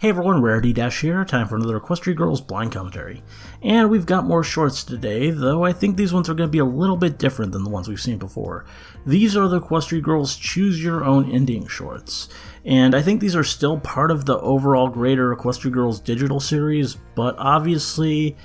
Hey everyone, Rarity here, time for another Equestria Girls blind commentary. And we've got more shorts today, though I think these ones are going to be a little bit different than the ones we've seen before. These are the Equestria Girls Choose Your Own Ending shorts. And I think these are still part of the overall greater Equestria Girls digital series, but obviously,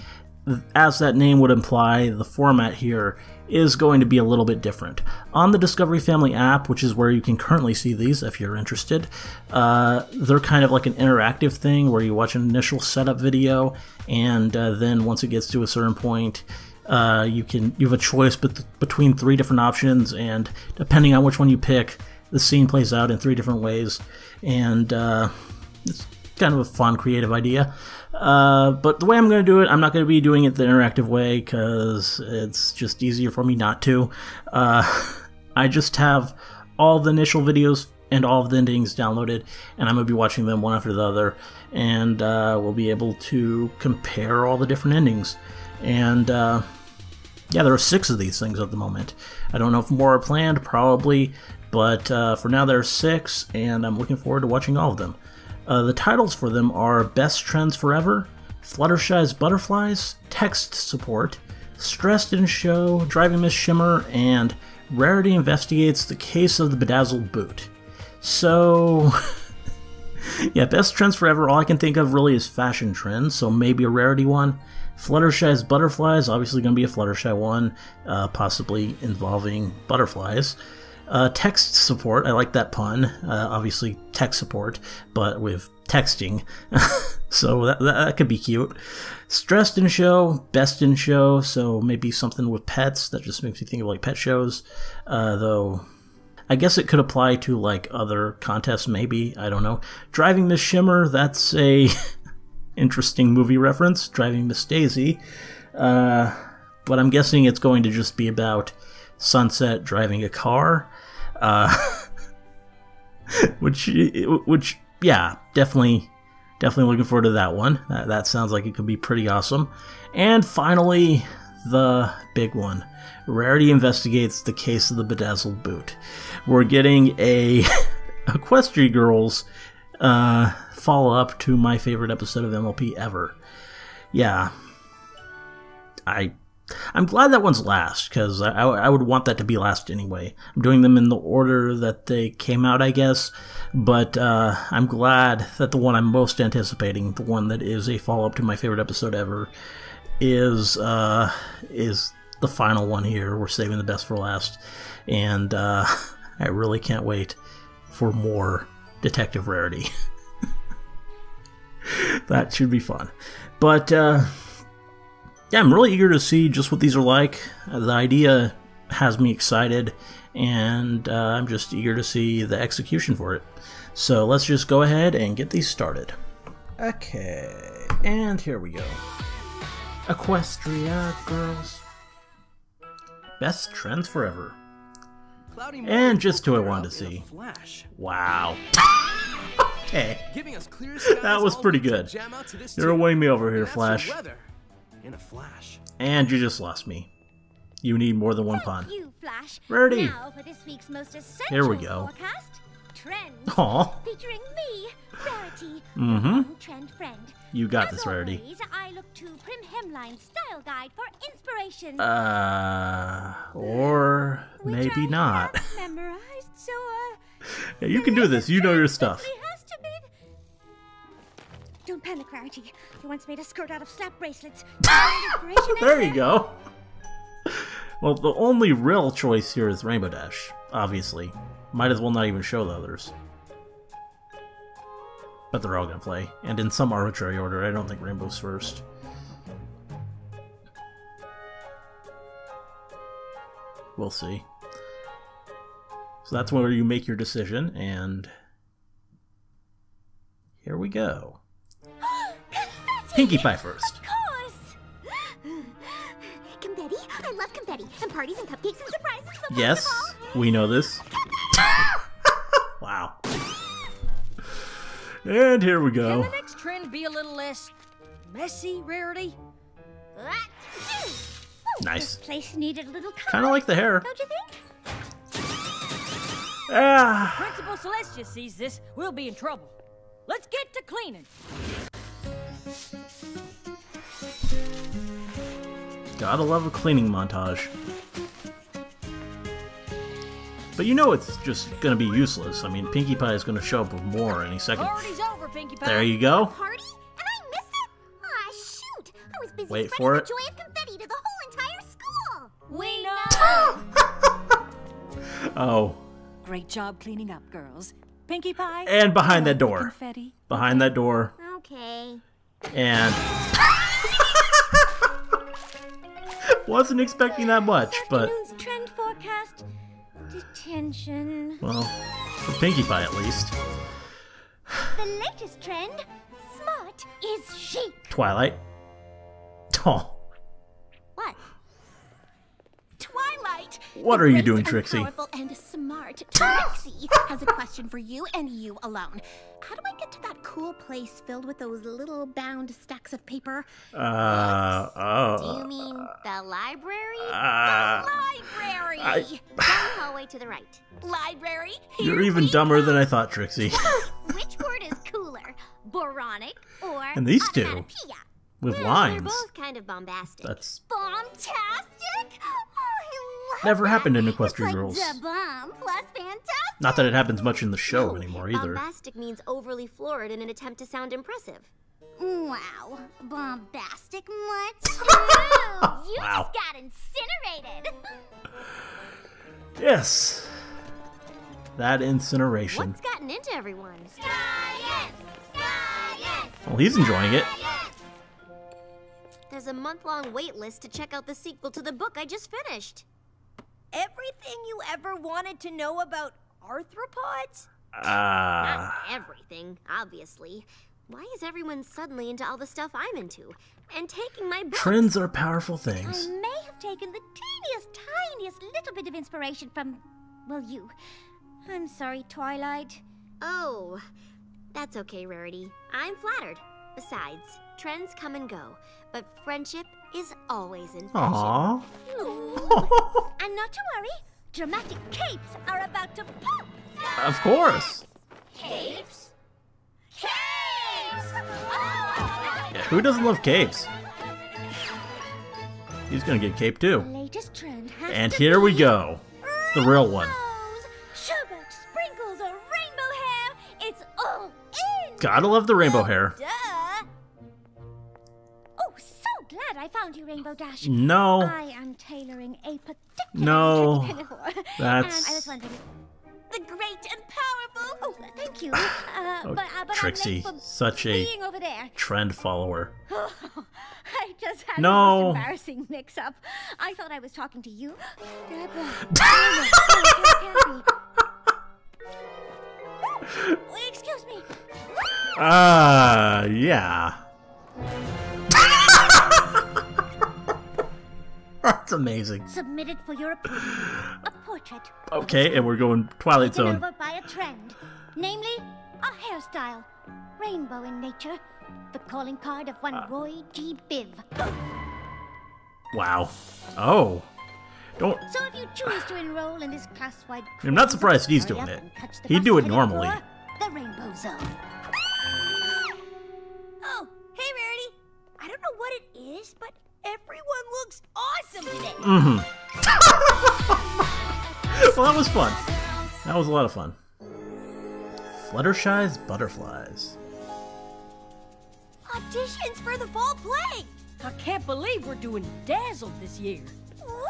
as that name would imply, the format here is going to be a little bit different. On the Discovery Family app, which is where you can currently see these if you're interested, they're kind of like an interactive thing where you watch an initial setup video, and then once it gets to a certain point, you have a choice between 3 different options, and depending on which one you pick, the scene plays out in 3 different ways, and it's kind of a fun, creative idea. But the way I'm going to do it, I'm not going to be doing it the interactive way because it's just easier for me not to. I just have all the initial videos and all of the endings downloaded, and I'm going to be watching them one after the other, and we'll be able to compare all the different endings. And yeah, there are 6 of these things at the moment. I don't know if more are planned, probably, but for now there are 6, and I'm looking forward to watching all of them. The titles for them are Best Trends Forever, Fluttershy's Butterflies, Text Support, Stressed in Show, Driving Miss Shimmer, and Rarity Investigates the Case of the Bedazzled Boot. So, yeah, Best Trends Forever, all I can think of really is fashion trends, so maybe a Rarity one. Fluttershy's Butterflies, obviously going to be a Fluttershy one, possibly involving butterflies. Text support, I like that pun, obviously text support, but with texting, so that could be cute. Stressed in Show, Best in Show, so maybe something with pets, that just makes me think of like pet shows, though I guess it could apply to like other contests maybe, I don't know. Driving Miss Shimmer, that's a interesting movie reference, Driving Miss Daisy, but I'm guessing it's going to just be about Sunset driving a car, which yeah, definitely looking forward to that one. That sounds like it could be pretty awesome. And finally, the big one, Rarity Investigates the Case of the Bedazzled Boot. We're getting a Equestria Girls follow-up to my favorite episode of MLP ever. Yeah, I'm glad that one's last, because I would want that to be last anyway. I'm doing them in the order that they came out, I guess, but I'm glad that the one I'm most anticipating, the one that is a follow-up to my favorite episode ever, is the final one here. We're saving the best for last, and I really can't wait for more Detective Rarity. That should be fun. But yeah, I'm really eager to see just what these are like. The idea has me excited, and I'm just eager to see the execution for it. So let's just go ahead and get these started. Okay, and here we go. Equestria Girls. Best Trends Forever. And just who I wanted to see. Wow. Okay. That was pretty good. You're winning me over here, Flash. In a flash. And you just lost me. You need more than one pun. You, Flash. Rarity. Now for this week's most essential Here we go. forecast. Trends. Aww. Featuring me, Rarity, Mm-hmm. trend friend. You got As this, Rarity. always, I look to Prim Hemline's style guide for inspiration. Or which maybe I not. have memorized, so Yeah, you can do this. You know your stuff. simply has to be. Don't panic, Rarity. You once made a skirt out of slap bracelets. There you go. Well, the only real choice here is Rainbow Dash, obviously. Might as well not even show the others. But they're all gonna play, and in some arbitrary order. I don't think Rainbow's first. We'll see. So that's where you make your decision, and here we go. Pinkie Pie first. Of course! Confetti? I love confetti. And parties and cupcakes and surprises. The Yes, we know this. Wow. And here we Can go. the next trend be a little less messy, Rarity? Nice. This place needed a little color. Kind of like the hair. Don't you think? Ah. Principal Celestia sees this, we'll be in trouble. let's get to cleaning. Gotta love a cleaning montage. But you know it's just gonna be useless. I mean, Pinkie Pie is gonna show up with more any second. Party's over, Pinkie Pie. There you go. Party? And I missed it? Aw, shoot! I was busy Wait spreading for the it. joy of confetti to the whole entire school! We know. Oh. Great job cleaning up, girls. Pinkie Pie. And behind that door. Confetti. Behind that door. Okay. And... wasn't expecting that much, but... Afternoon's trend forecast. Detention. Well, for Pinkie Pie at least. The latest trend. Smart is chic. Twilight. Oh. What? Twilight. What are you doing, Trixie? Powerful and smart Trixie has a question for you and you alone. How do I get to that cool place filled with those little bound stacks of paper? Do you mean the library? Uh, The library! I- Down the hallway to the right. Library? You're Here even we dumber go. than I thought, Trixie. Which word is cooler? Boronic or And these two. onomatopoeia? With They're lines. both kind of bombastic. That's Bombastic? Oh, I love never that. happened in It's Equestria like Girls. da bomb plus fantastic. Not that it happens much in the show anymore either. Bombastic means overly florid in an attempt to sound impressive. Wow, bombastic much? You Wow. just got incinerated. Yes. That incineration. What's gotten into everyone? Science! Science! Well, he's enjoying it. There's a month-long wait list to check out the sequel to the book I just finished. Everything you ever wanted to know about arthropods? Not everything, obviously. Why is everyone suddenly into all the stuff I'm into? And taking my books? Trends are powerful I things. may have taken the tiniest little bit of inspiration from, well, you. I'm sorry, Twilight. Oh, that's okay, Rarity. I'm flattered. Besides, trends come and go, but friendship is always in fashion. Aww. And not to worry, dramatic capes are about to pop. Of course. Capes? Capes! Yeah, who doesn't love capes? He's gonna get cape too. Latest trend has And to here we be go. The real one. rainbows, sugar, sprinkles, or rainbow hair. It's all in. Gotta love the rainbow hair. Duh. Oh, so glad I found you, Rainbow Dash. No. I am tailoring a particular No. pinafore. That's- And I was wondering, the great and powerful. Oh, thank you. But Trixie, I'm late for such a being over there. trend follower. I just had No. the most embarrassing mix-up. I thought I was talking to you. Deborah. Excuse me. Yeah. That's amazing. Submitted for your approval. A portrait. Okay, and we're going Twilight Taken Zone. over by a trend. Namely, a hairstyle. Rainbow in nature. The calling card of one Roy G. Biv. Wow. Oh. Don't. So if you choose to enroll in this class-wide I'm not surprised he's hurry doing up it. and catch the He'd bus do it headed normally. for The Rainbow Zone. Oh, hey, Rarity. I don't know what it is, but everyone looks awesome today. Well, that was fun. That was a lot of fun. Fluttershy's Butterflies. Auditions for the fall play. I can't believe we're doing Bedazzled this year. Ooh,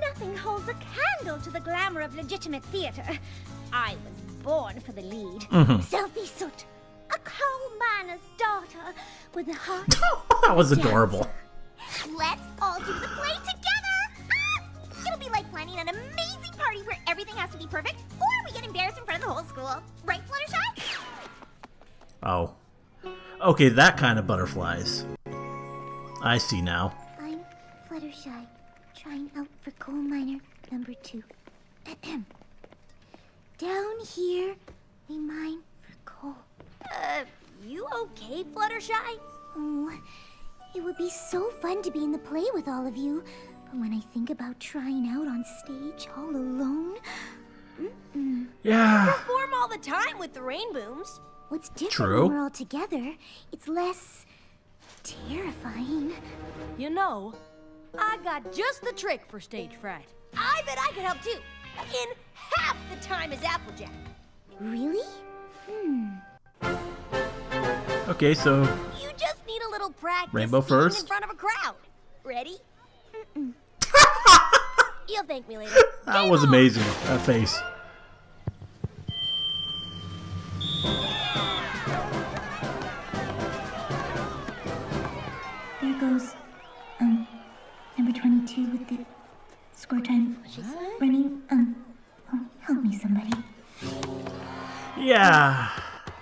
nothing holds a candle to the glamour of legitimate theater. I was born for the lead. Selfie Soot, a coal miner's daughter with a heart. That was adorable. Let's all do the play together! It'll be like planning an amazing party where everything has to be perfect, or we get embarrassed in front of the whole school. Right, Fluttershy? Oh. Okay, that kind of butterflies. I see now. I'm Fluttershy, trying out for coal miner number 2. Down here, we mine for coal. You okay, Fluttershy? Oh, it would be so fun to be in the play with all of you. But when I think about trying out on stage all alone... Yeah. Perform all the time with the Rainbooms. What's different True. when we're all together, it's less terrifying. You know, I got just the trick for stage fright. I bet I could help too. In half the time as Applejack. Really? Okay, so You just need a little practice Rainbow being first. in front of a crowd. Ready? You'll thank me later. that was amazing. That face. There goes, number 22 with the score time running, oh, help me somebody. Yeah.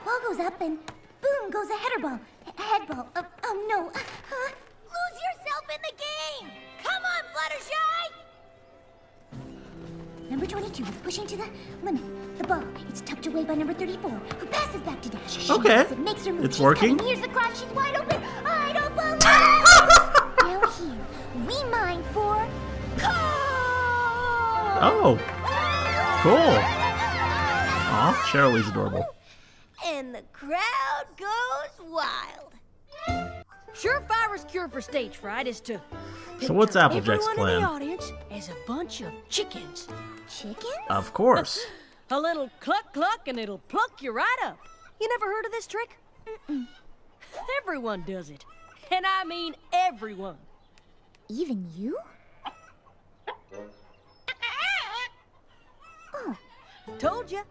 Ball goes up and boom goes a header ball. Head ball. Oh no. Lose yourself in the game. Come on, Fluttershy. Number 22 is pushing to the limit. The ball, it's tucked away by number 34, who passes back to Dash. She Okay. does it, makes her move. It's She's working. cutting. Here's the cross. She's wide open. I don't believe it. Now here, we mine for goal. Oh. Cool. Aw, Shirley's adorable. And the crowd goes wild. Surefire's cure for stage fright is to So what's picture Applejack's everyone in plan? the audience as a bunch of chickens. Chickens? Of course. A little cluck cluck and it'll pluck you right up. You never heard of this trick? Everyone does it. And I mean everyone. Even you? Told ya.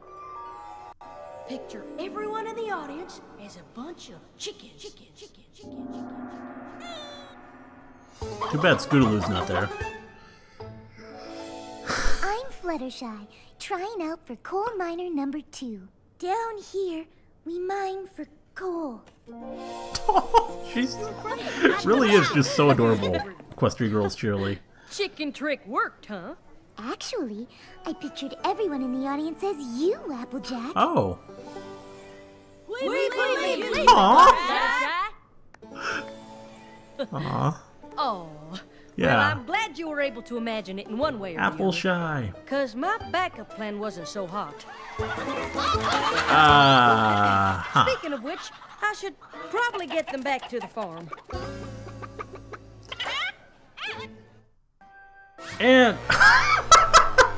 Picture everyone in the audience as a bunch of chickens. Too bad Scootaloo's not there. I'm Fluttershy, trying out for coal miner number 2. Down here, we mine for coal. She's really is just so adorable. Equestria Girls Shirley. Chicken trick worked, huh? Actually, I pictured everyone in the audience as you, Applejack. Oh. Leave. Aw. Aw. Oh. Well, Yeah. I'm glad you were able to imagine it in one way or the Apple other. shy. Cause my backup plan wasn't so hot. Huh. Speaking of which, I should probably get them back to the farm. And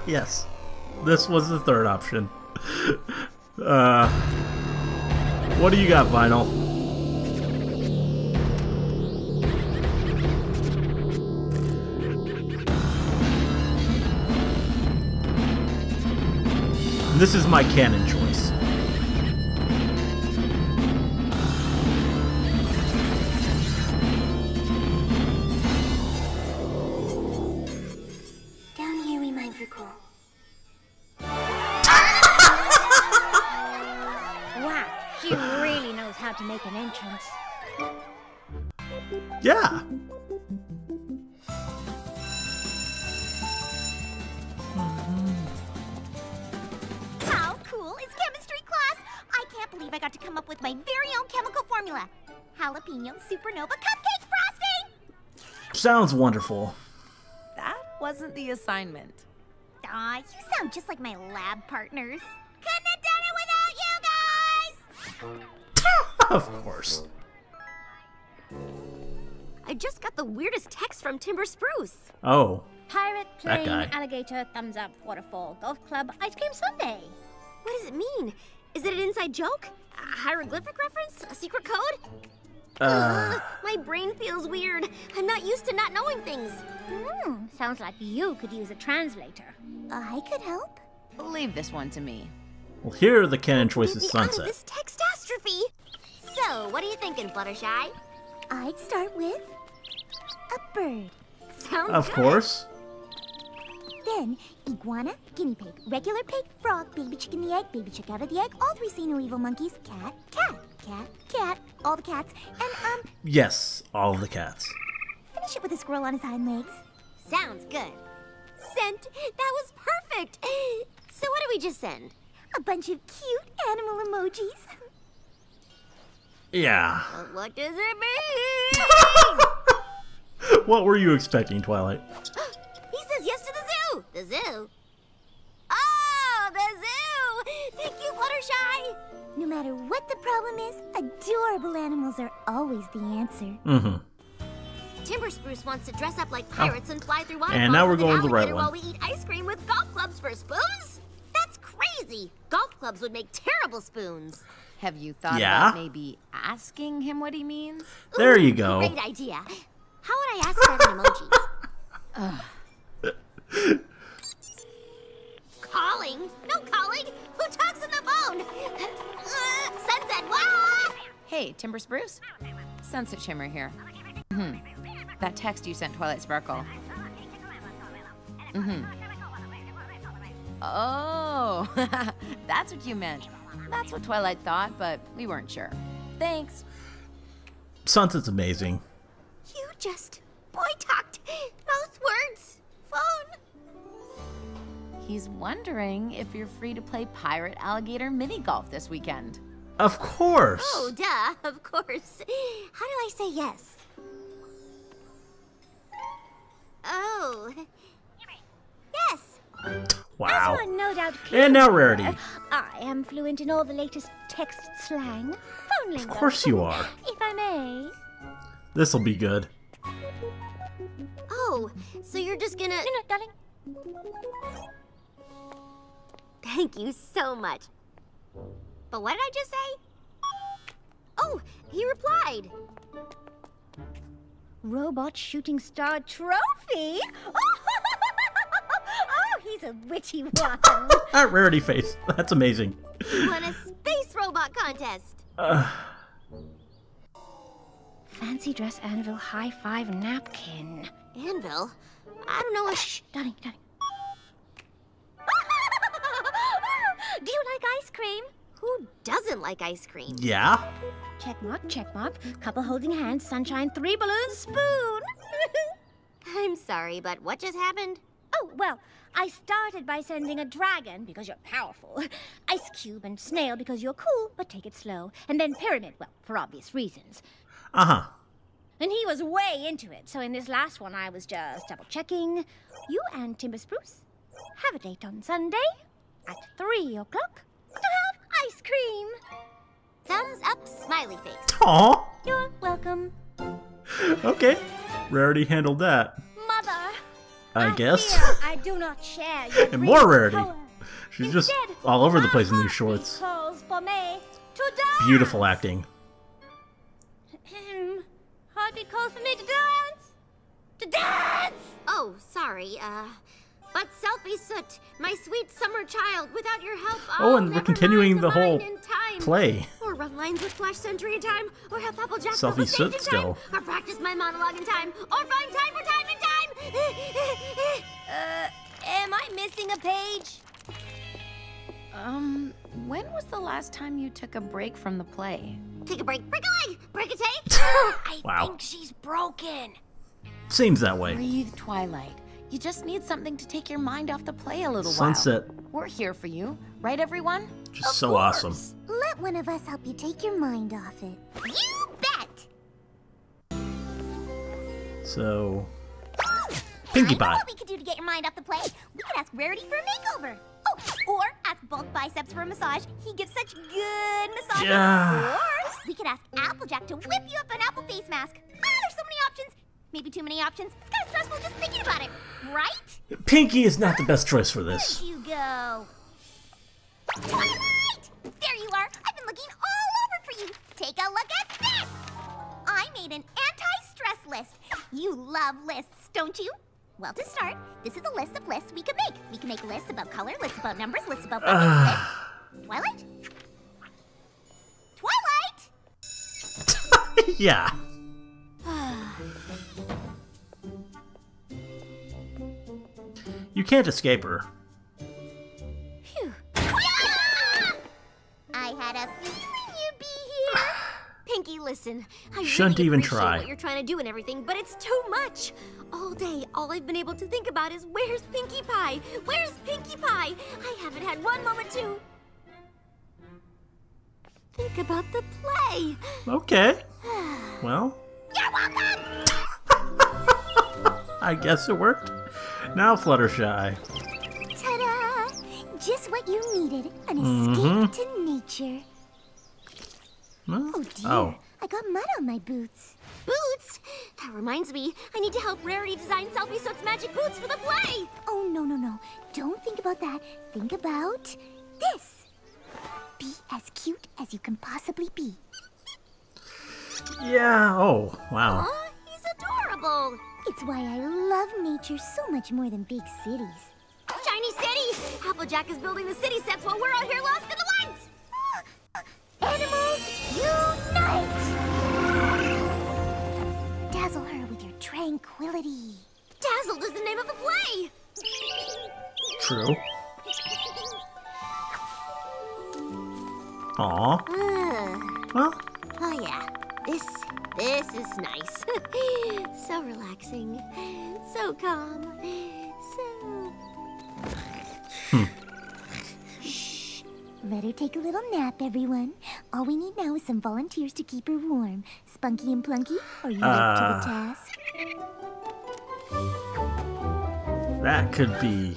yes, this was the third option. What do you got, Vinyl? This is my canon choice. Down here, we mine for coal. Wow, she really knows how to make an entrance. Yeah. How cool is chemistry class? I can't believe I got to come up with my very own chemical formula. Jalapeno supernova cupcake frosting! Sounds wonderful. That wasn't the assignment. Aw, you sound just like my lab partners. Couldn't have done it without you guys! Of course. I just got the weirdest text from Timber Spruce. Oh. Pirate, That plane, guy. alligator, thumbs up, waterfall, golf club, ice cream sundae. What does it mean? Is it an inside joke? A hieroglyphic reference? A secret code? My brain feels weird. I'm not used to not knowing things. Sounds like you could use a translator. I could help. Leave this one to me. Well, here are the canon choices. Get me out of Sunset. this textastrophe. So, what are you thinking, Fluttershy? I'd start with a bird. Sounds Of good. course. Then iguana, guinea pig, regular pig, frog, baby chick in the egg, baby chick out of the egg, all 3 see no evil monkeys, cat, cat, cat, cat, all the cats, and Yes, all of the cats. finish it with a squirrel on his hind legs. Sounds good. Sent. That was perfect. So what did we just send? A bunch of cute animal emojis. Yeah. But what does it mean? What were you expecting, Twilight? He says yes to the zoo. The zoo? Oh, the zoo. Thank you, Fluttershy. No matter what the problem is, adorable animals are always the answer. Mm-hmm. Timber Spruce wants to dress up like pirates and fly through waterfalls And now we're with an going to the right alligator one. while we eat ice cream with golf clubs for spoons? That's crazy! Golf clubs would make terrible spoons. Have you thought Yeah? about maybe asking him what he means? There you go. Great idea. How would I ask that in emojis? Calling? No calling! Who talks on the phone? Sunset, what? Hey, Timber Spruce? Sunset Shimmer here. That text you sent Twilight Sparkle. Oh, that's what you meant. That's what Twilight thought, but we weren't sure. Thanks. Sunset's amazing. You just boy-talked. Mouth words. Phone. He's wondering if you're free to play Pirate Alligator Mini Golf this weekend. Of course. Oh, duh, of course. How do I say yes? Oh. Yes. Wow. As you are no doubt And now Rarity. I am fluent in all the latest text slang, phone lingo. Of course you are. If I may. This'll be good. Oh, so you're just gonna... No, darling. Thank you so much. But what did I just say? Oh, he replied. Robot shooting star trophy? Oh, he's a witty one. That Rarity face. That's amazing. He won a space robot contest. Fancy dress anvil high five napkin. Anvil? I don't know what... Shh, darling. Do you like ice cream? Who doesn't like ice cream? Yeah? Check mark. Couple holding hands, sunshine, 3 balloons, spoon. I'm sorry, but what just happened? Oh, well, I started by sending a dragon because you're powerful. Ice cube and snail because you're cool, but take it slow. And then pyramid, well, for obvious reasons. Uh-huh. And he was way into it, so in this last one I was just double-checking. You and Timber Spruce have a date on Sunday at 3 o'clock to have ice cream. Thumbs up, smiley face. Aw. You're welcome. Okay. Rarity handled that. Mother, I guess. fear I do not share your And more dream Rarity. power. She's just Instead, all over the my place in these heartbeat shorts. calls for me to dance. Beautiful acting. Heartbeat calls for me to dance. To dance. Oh, sorry, but Selfie Soot, my sweet summer child, without your help, Oh, I'll and we're never continuing mind the a whole line in time. play. Or run lines with Flash Sentry in time, or have Applejack Selfie fill the stage Soot in still. time, or practice my monologue in time, or find time for time in time. Am I missing a page? When was the last time you took a break from the play? Take a break, break a leg, break a take. I Wow. think she's broken. Seems that way. Breathe, Twilight. You just need something to take your mind off the play a little Sunset. while. We're here for you, right, everyone? Just so awesome. Let one of us help you take your mind off it. You bet. So, Pinkie I know Pie. what we could do to get your mind off the play. We could ask Rarity for a makeover. Oh, or ask Bulk Biceps for a massage. He gives such good massages. Yeah. Or we could ask Applejack to whip you up an apple face mask. There's so many options. Maybe too many options. It's kind of stressful just thinking about it, right? Pinkie is not the best choice for this. Where'd you go? Twilight! There you are. I've been looking all over for you. Take a look at this. I made an anti-stress list. You love lists, don't you? Well, to start, this is a list of lists we could make. We can make lists about color, lists about numbers, lists about buckets, lists. Twilight? Twilight? Yeah. You can't escape her. Phew. I had a feeling you'd be here. Pinkie, listen. I Shouldn't really even appreciate try. what you're trying to do and everything, but it's too much. All day, all I've been able to think about is where's Pinkie Pie? Where's Pinkie Pie? I haven't had one moment to think about the play. Okay. Well, You're welcome. I guess it worked. Now Fluttershy. Ta-da! Just what you needed. An escape to nature. Huh? Oh dear, Oh. I got mud on my boots. Boots? That reminds me, I need to help Rarity design Selfie Soak's magic boots for the play. Oh, no, no, no. Don't think about that. Think about this. Be as cute as you can possibly be. Yeah. Oh, wow. Aw, he's adorable. It's why I love nature so much more than big cities. Shiny City! Applejack is building the city sets while we're out here lost in the woods! Animals, unite! Dazzle her with your tranquility. Dazzled is the name of the play! True. Aw. Well, Oh yeah, this is nice. So relaxing, so calm, so... Shh. Let her take a little nap, everyone. All we need now is some volunteers to keep her warm. Spunky and Plunky, are you up to the task? that could be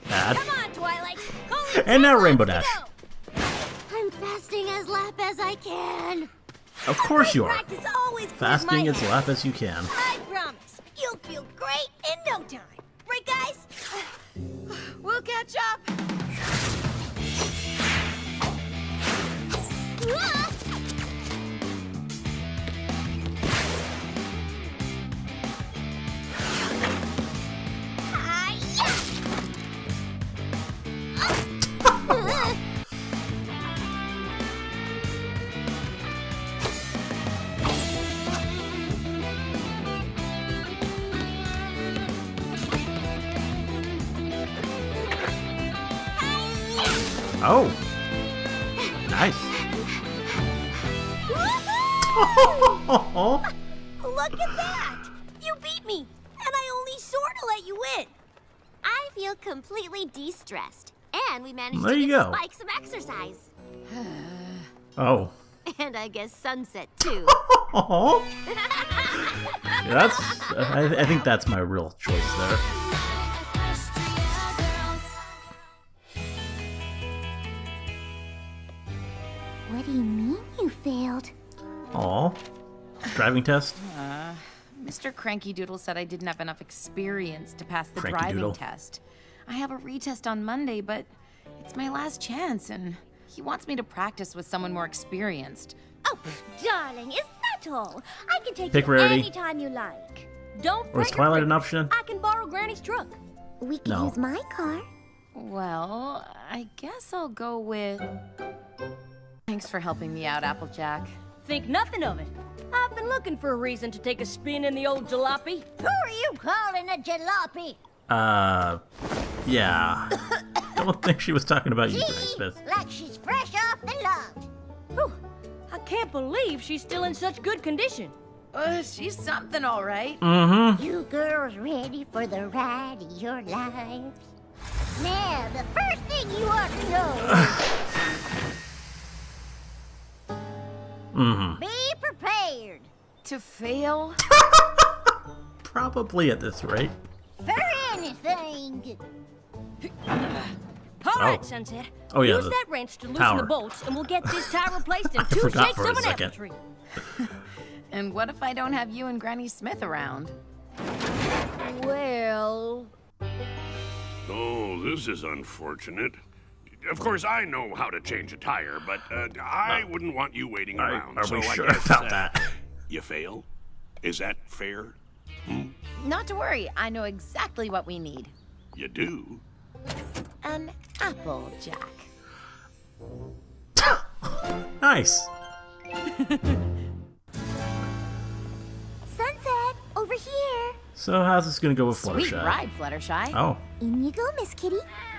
bad. Come on, Twilight. And now Rainbow Dash. I'm fasting as lap as I can. Of course you are. Practice always Fasting clears as my lap as you can. I promise, you'll feel great in no time. Right, guys? We'll catch up. Ah! Oh. Nice. Look at that! You beat me, and I only sort of let you win. I feel completely de-stressed. And we managed There to you give go. Spike some exercise. Oh. And I guess Sunset, too. That's. I think that's my real choice there. What do you mean you failed? Aw. Driving test? Mr. Cranky Doodle said I didn't have enough experience to pass the Cranky driving Doodle. test. I have a retest on Monday, but it's my last chance, and he wants me to practice with someone more experienced. Oh, darling, is that all? I can take Pick you Rarity. anytime you like. Don't Or is break Twilight her an option? I can borrow Granny's truck. We can No. use my car. Well, I guess I'll go with... Thanks for helping me out, Applejack. Think nothing of it. I've been looking for a reason to take a spin in the old jalopy. Who are you calling a jalopy? Yeah. Don't think she was talking about you, Granny Smith. Like she's fresh off the lot. Whew. I can't believe she's still in such good condition. She's something, all right. Mm-hmm. You girls ready for the ride of your lives? Now, the first thing you ought to know, be prepared To fail? Probably at this rate. for anything. All right, Oh. Sunset. Oh, yeah, Use the that wrench to loosen tower. the bolts, and we'll get this tire replaced in I 2 forgot shakes for a of an apple second. tree. And what if I don't have you and Granny Smith around? Well... Oh, this is unfortunate. Of course, I know how to change a tire, but I wouldn't want you waiting around. Are so we I sure guess, about that? You fail? Is that fair? Not to worry, I know exactly what we need. You do? An Applejack. Nice. Sunset, over here. So how's this gonna go with Sweet Fluttershy? ride, Fluttershy. Oh, In you go, Miss Kitty.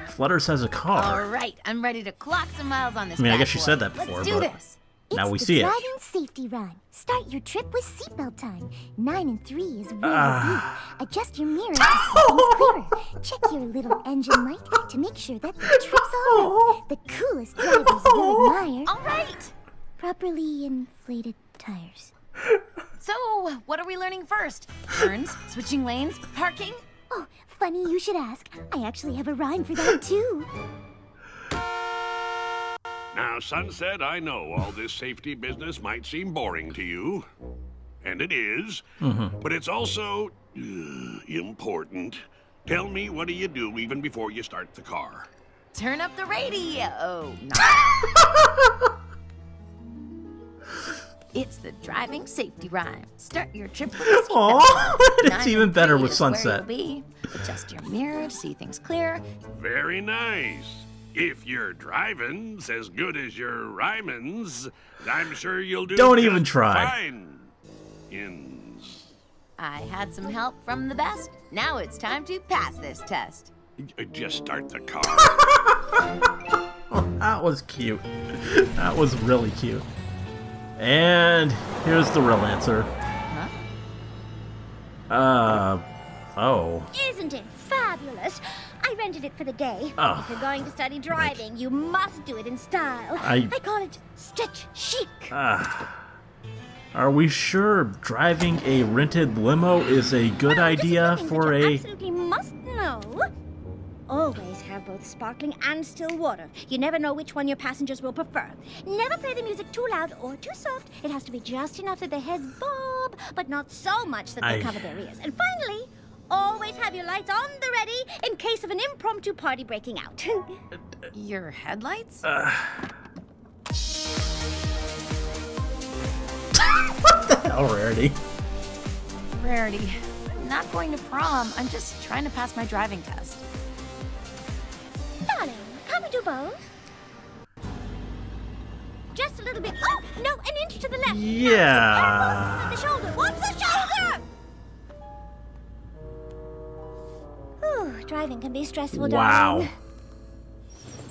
Flutters has a All car. right, I'm ready to clock some miles on this I mean, I bad guess you boy. said that before, Let's do but- this. Now It's we the see it. driving safety run. Start your trip with seatbelt time. 9 and 3 is rear Ah. view. Adjust your mirror to see things clearer. Check your little engine light to make sure that the trip's all right. The coolest drivers will admire All right. properly inflated tires. So, what are we learning first? Turns, switching lanes, parking? Oh, funny you should ask. I actually have a rhyme for that too. Now, Sunset, I know all this safety business might seem boring to you. And it is. But it's also important. Tell me, what do you do even before you start the car? Turn up the radio. It's the driving safety rhyme. Start your trip with a seatbelt. It's even better with Sunset. Adjust your mirror to see things clear. Very nice. If your driving's as good as your rhyming's, I'm sure you'll do Don't even try. Fine. I had some help from the best. Now it's time to pass this test. Just start the car. Oh, that was cute. That was really cute. And here's the real answer. Oh. Isn't it fabulous? I rented it for the day. Oh. If you're going to study driving, you must do it in style. I call it stretch chic. Are we sure driving a rented limo is a good idea for you a... absolutely must know. Always have both sparkling and still water. You never know which one your passengers will prefer. Never play the music too loud or too soft. It has to be just enough that their heads bob, but not so much that they cover their ears. And finally, always have your lights on the ready in case of an impromptu party breaking out. Your headlights? What the hell, Rarity? Rarity, I'm not going to prom. I'm just trying to pass my driving test. Darling, can't we do both? Just a little bit. Oh, no, an inch to the left. Yeah. The shoulder. Watch the shoulder! Ooh, driving can be stressful, darling. Wow.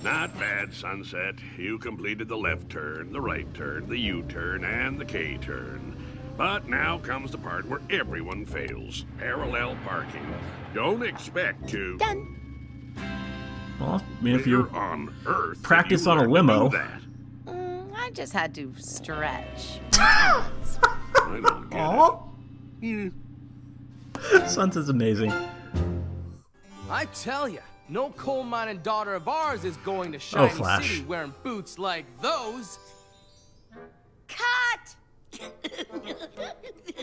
Not bad, Sunset. You completed the left turn, the right turn, the U-turn, and the K-turn. But now comes the part where everyone fails. Parallel parking. Don't expect to... Done. Well, I mean, if you on Earth, practice you on a learn to limo... do that? I just had to stretch. I don't get it. Sunset's amazing. I tell ya, no coal mining daughter of ours is going to Shiny Flash. City wearing boots like those. Cut!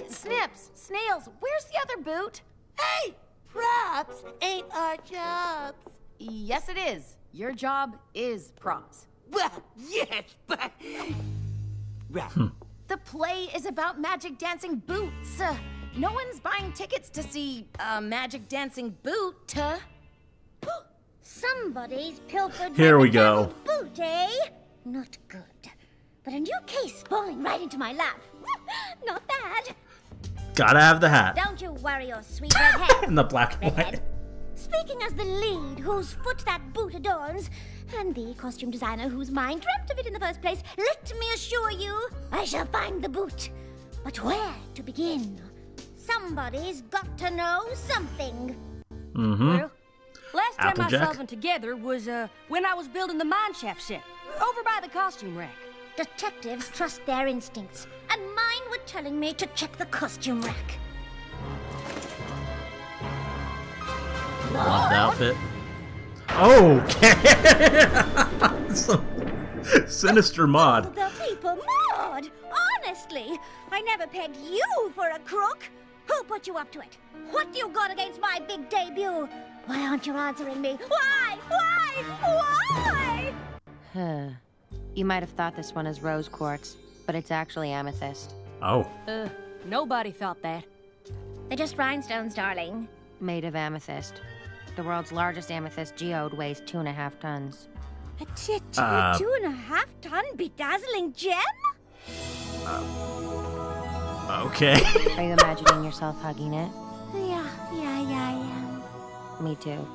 Snips, snails, where's the other boot? Hey, props ain't our jobs. Yes, it is. Your job is props. Well, yes, but... Right. The play is about magic dancing boots. No one's buying tickets to see a magic dancing boot. Somebody's pilfered Here my we go. bedazzled boot, eh? Not good. But a new case falling right into my lap. Not bad. Gotta have the hat. Don't you worry your sweet red head. And the black and white. Redhead. Speaking as the lead whose foot that boot adorns, and the costume designer whose mind dreamt of it in the first place, let me assure you, I shall find the boot. But where to begin? Somebody's got to know something. Well, last time I Applejack. saw them together was when I was building the mine shaft set over by the costume rack. Detectives trust their instincts, and mine were telling me to check the costume rack. Love the outfit. Okay. Some sinister mod. The people mod! Honestly, I never pegged you for a crook. Who put you up to it? What do you got against my big debut? Why aren't you answering me? Why? Why? You might have thought this one is rose quartz, but it's actually amethyst. Oh. Nobody thought that. They're just rhinestones, darling. Made of amethyst. The world's largest amethyst geode weighs 2.5 tons. A 2.5 ton bedazzling gem? Okay. Are you imagining yourself hugging it? Yeah, I am. Me too.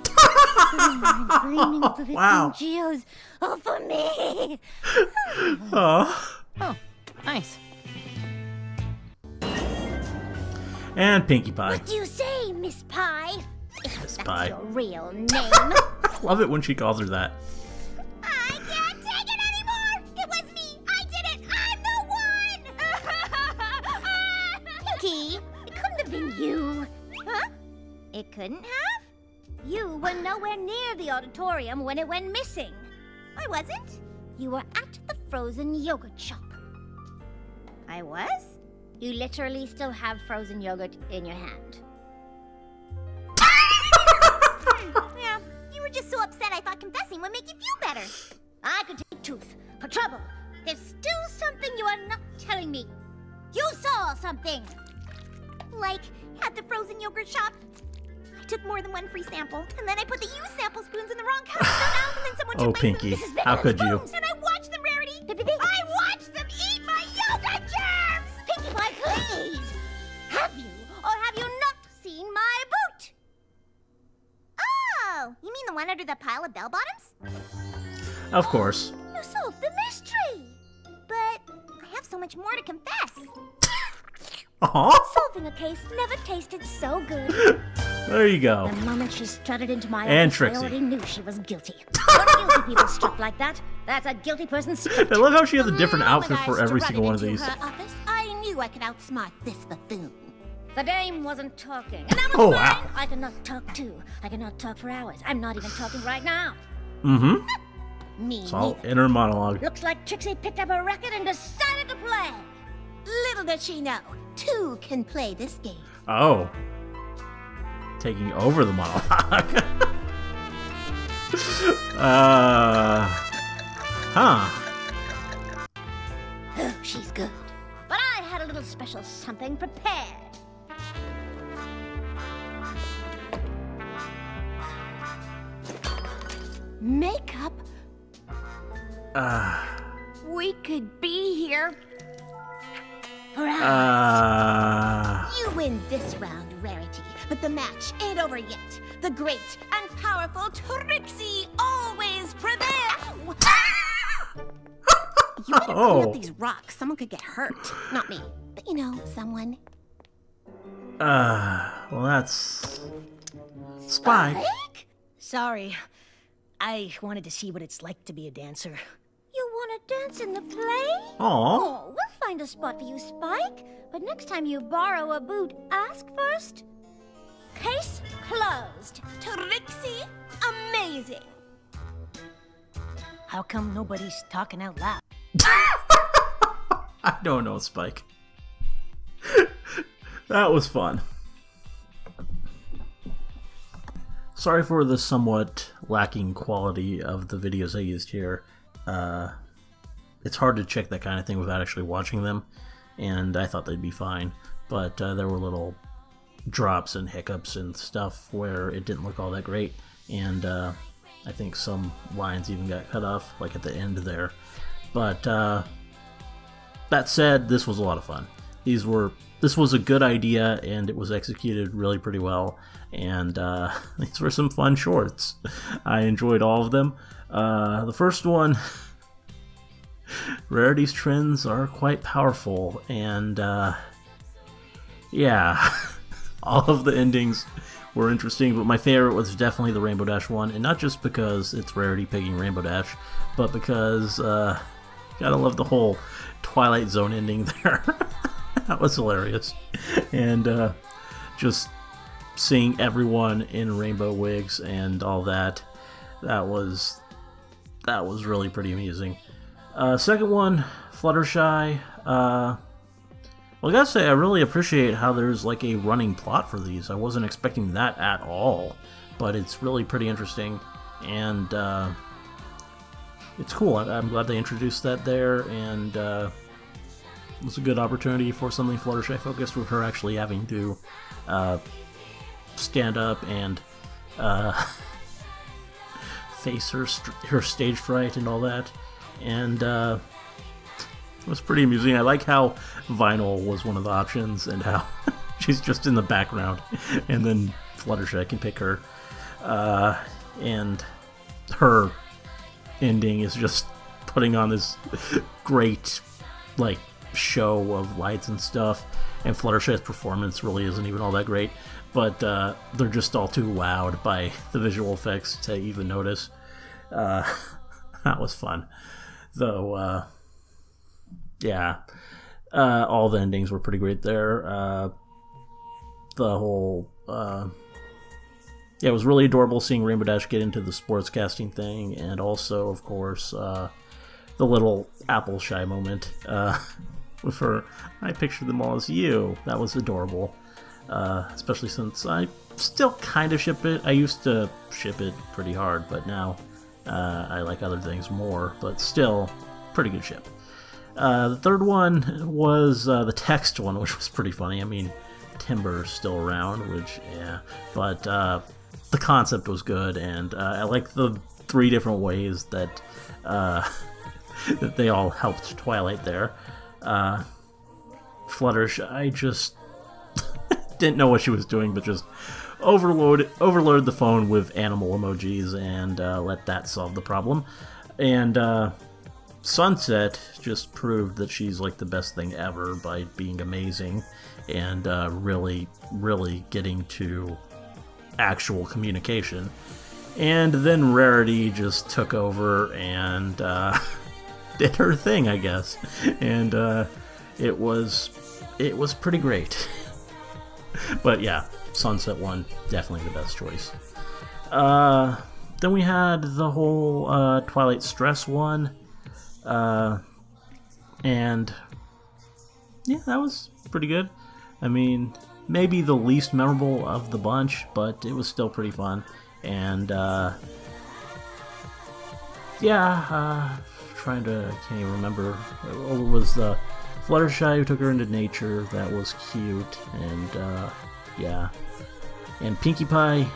Dreaming of its Wow. geos. Oh, for me. Oh. Oh, nice. And Pinkie Pie. What do you say, Miss Pie? Miss That's Pie. your real name. Love it when she calls her that. I can't take it anymore! It was me! I did it! I'm the one! Pinkie, it couldn't have been you. Huh? It couldn't have? You were nowhere near the auditorium when it went missing. I wasn't. You were at the frozen yogurt shop. I was? You literally still have frozen yogurt in your hand. Yeah, you were just so upset I thought confessing would make you feel better. I could take tooth for trouble. There's still something you are not telling me. You saw something. Like, at the frozen yogurt shop. I took more than one free sample, and then I put the used sample spoons in the wrong kind of stuff, and then someone took my Pinky, spoons. This is bigger how than could you? spoons, and I watched them, Rarity. I watched them eat my yogurt germs! Pinkie Pie, please! Have you or have you not seen my boot? Oh, you mean the one under the pile of bell-bottoms? Of course. You solved the mystery! But I have so much more to confess. Aw. Solving a case never tasted so good. There you go. The moment she strutted into my And office, Trixie. I already knew she was guilty. What do guilty people strut like that? That's a guilty person's script. I love how she has a different outfit When I for every single one of strutted these. into her office, I knew I could outsmart this buffoon. The dame wasn't talking. And that was Oh, fine. wow. I cannot talk too. I cannot talk for hours. I'm not even talking right now. Mm-hmm. Me It's all neither. inner monologue. Looks like Trixie picked up a racket and decided to play. Little did she know, two can play this game. Oh. Taking over the monologue. Huh. Oh, she's good. But I had a little special something prepared. Makeup? Uh, We could be here. You win this round, Rarity, but the match ain't over yet. The great and powerful Trixie always prevails. You better clean up these rocks. Someone could get hurt. Not me, but you know, someone. well, that's Spike. Sorry. I wanted to see what it's like to be a dancer. You want to dance in the play? Aw. Oh, we'll find a spot for you, Spike. But next time you borrow a boot, ask first. Case closed. Trixie, amazing. How come nobody's talking out loud? I don't know, Spike. That was fun. Sorry for the somewhat lacking quality of the videos I used here. It's hard to check that kind of thing without actually watching them, and I thought they'd be fine, but there were little drops and hiccups and stuff where it didn't look all that great, and I think some lines even got cut off, like at the end there. But that said, this was a lot of fun. This was a good idea, and it was executed really pretty well, and these were some fun shorts. I enjoyed all of them. The first one, Rarity's trends are quite powerful, and yeah, all of the endings were interesting, but my favorite was definitely the Rainbow Dash one, and not just because it's Rarity picking Rainbow Dash, but because gotta love the whole Twilight Zone ending there. That was hilarious, and just seeing everyone in rainbow wigs and all that, that was really pretty amusing. Second one, Fluttershy. Well, I gotta say, I really appreciate how there's like a running plot for these. I wasn't expecting that at all, but it's really pretty interesting, and it's cool. I'm glad they introduced that there, and it was a good opportunity for something Fluttershy focused, with her actually having to stand up and face her stage fright and all that, and it was pretty amusing. I like how Vinyl was one of the options, and how she's just in the background, and then Fluttershy can pick her, and her ending is just putting on this great, like, show of lights and stuff, and Fluttershy's performance really isn't even all that great, but they're just all too wowed by the visual effects to even notice. That was fun, though. Yeah, all the endings were pretty great there. The whole yeah, it was really adorable seeing Rainbow Dash get into the sports casting thing, and also, of course, the little Fluttershy moment with her. I pictured them all as you. That was adorable. Especially since I still kind of ship it. I used to ship it pretty hard, but now I like other things more, but still, pretty good ship. The third one was the text one, which was pretty funny. I mean, Timber's still around, which, yeah, but the concept was good, and I like the 3 different ways that, that they all helped Twilight there. Fluttershy, I just didn't know what she was doing, but just overloaded the phone with animal emojis and let that solve the problem. And Sunset just proved that she's like the best thing ever by being amazing and really getting to actual communication. And then Rarity just took over and did her thing, I guess. And it was pretty great. But yeah, Sunset one, definitely the best choice. Then we had the whole Twilight Stress one. And yeah, that was pretty good. I mean, maybe the least memorable of the bunch, but it was still pretty fun. And yeah, trying to, I can't even remember. It was Fluttershy who took her into nature. That was cute. And yeah, and Pinkie Pie.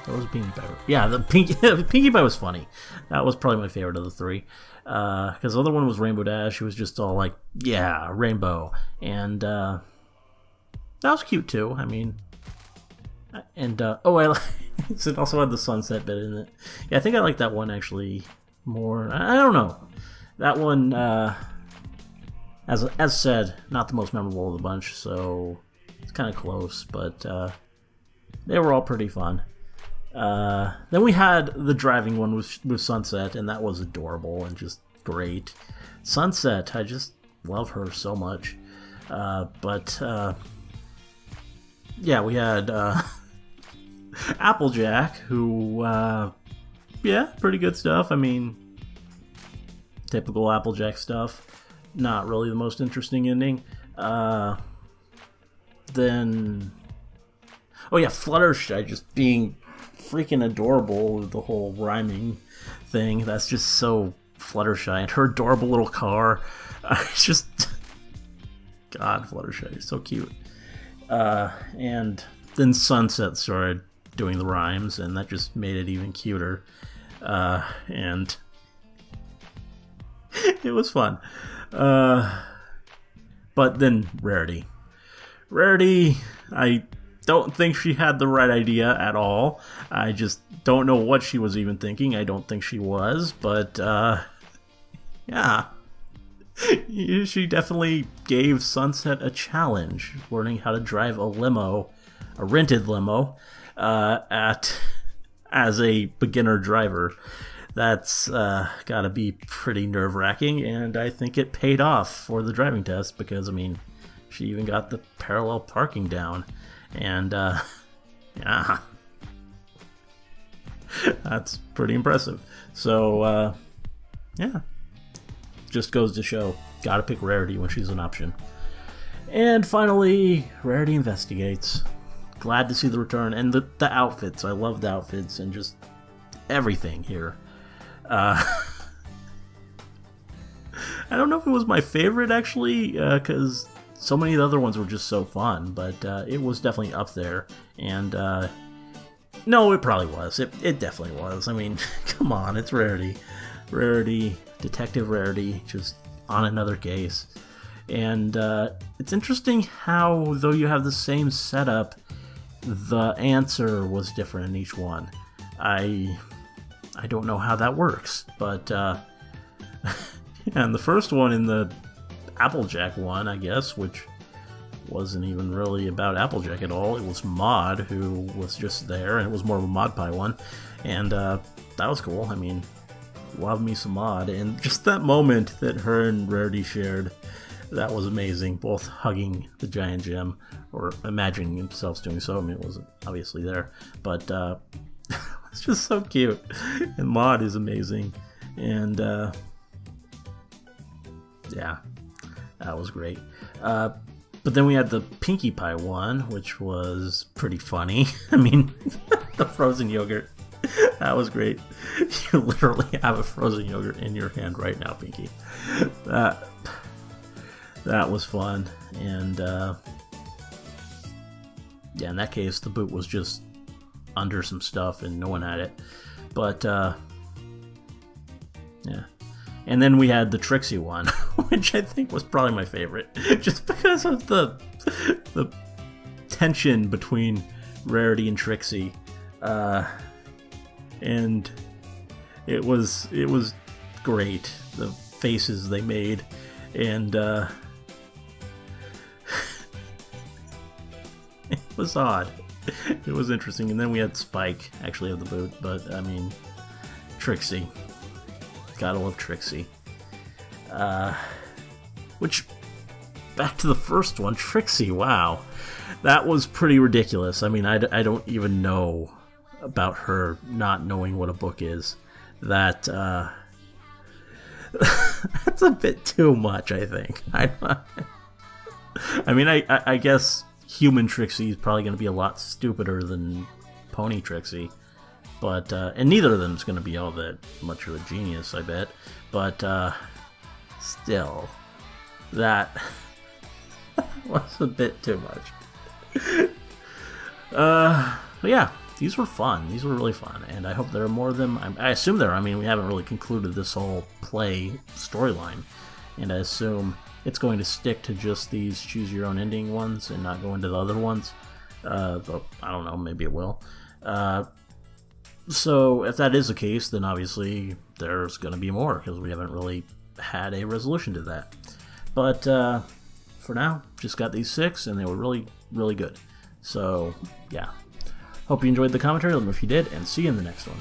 That was Pinkie Pie. Yeah, the Pinkie Pie was funny. That was probably my favorite of the 3. Because the other one was Rainbow Dash. He was just all like, yeah, rainbow. And that was cute too. I mean, and it also had the sunset bit in it. Yeah, I think I like that one actually more. I don't know. That one, as said, not the most memorable of the bunch, so it's kind of close, but they were all pretty fun. Then we had the driving one with Sunset, and that was adorable and just great. Sunset, I just love her so much. But yeah, we had Applejack, who, yeah, pretty good stuff. I mean, typical Applejack stuff. Not really the most interesting ending. Then, oh yeah, Fluttershy just being freaking adorable with the whole rhyming thing. That's just so Fluttershy, and her adorable little car. It's just, God, Fluttershy is so cute. And then Sunset started doing the rhymes, and that just made it even cuter. And it was fun. But then Rarity. Rarity, I don't think she had the right idea at all. I just don't know what she was even thinking. I don't think she was, but yeah. She definitely gave Sunset a challenge, learning how to drive a limo, a rented limo, as a beginner driver. That's gotta be pretty nerve-wracking, and I think it paid off for the driving test, because, I mean, she even got the parallel parking down. And, yeah. That's pretty impressive. So, yeah. Just goes to show, gotta pick Rarity when she's an option. And finally, Rarity investigates. Glad to see the return. And the outfits. I love the outfits and just everything here. I don't know if it was my favorite, actually, because so many of the other ones were just so fun, but it was definitely up there. And no, it probably was. It definitely was. I mean, come on, it's Rarity. Rarity, Detective Rarity, just on another case. And it's interesting how, though you have the same setup, the answer was different in each one. I don't know how that works, but and the first one in the Applejack one, I guess, which wasn't even really about Applejack at all. It was Maud, who was just there, and it was more of a Maud Pie one, and that was cool. I mean, love me some Maud, and just that moment that her and Rarity shared, that was amazing. Both hugging the giant gem, or imagining themselves doing so. I mean, it wasn't obviously there, but it's just so cute. And Maud is amazing, and Yeah, that was great. But then we had the Pinkie Pie one, which was pretty funny. I mean, the frozen yogurt. That was great. You literally have a frozen yogurt in your hand right now, Pinkie. That was fun. And yeah, in that case, the boot was just under some stuff and no one had it. But yeah. And then we had the Trixie one, which I think was probably my favorite, just because of the tension between Rarity and Trixie. And it was great, the faces they made, and it was odd. It was interesting. And then we had Spike actually have the boot, but I mean, Trixie, gotta love Trixie. Which, back to the first one, Trixie, wow, that was pretty ridiculous. I mean, I don't even know about her not knowing what a book is. That that's a bit too much, I think. I mean, I guess human Trixie is probably going to be a lot stupider than Pony Trixie, but and neither of them is going to be all that much of a genius, I bet. But still, that was a bit too much. But yeah, these were fun. These were really fun, and I hope there are more of them. I assume there are. I mean, we haven't really concluded this whole play storyline, and I assume it's going to stick to just these choose-your-own-ending ones and not go into the other ones. But I don't know, maybe it will. So if that is the case, then obviously there's going to be more, because we haven't really had a resolution to that. But for now, just got these 6, and they were really, really good. So, yeah. Hope you enjoyed the commentary. Let me know if you did, and see you in the next one.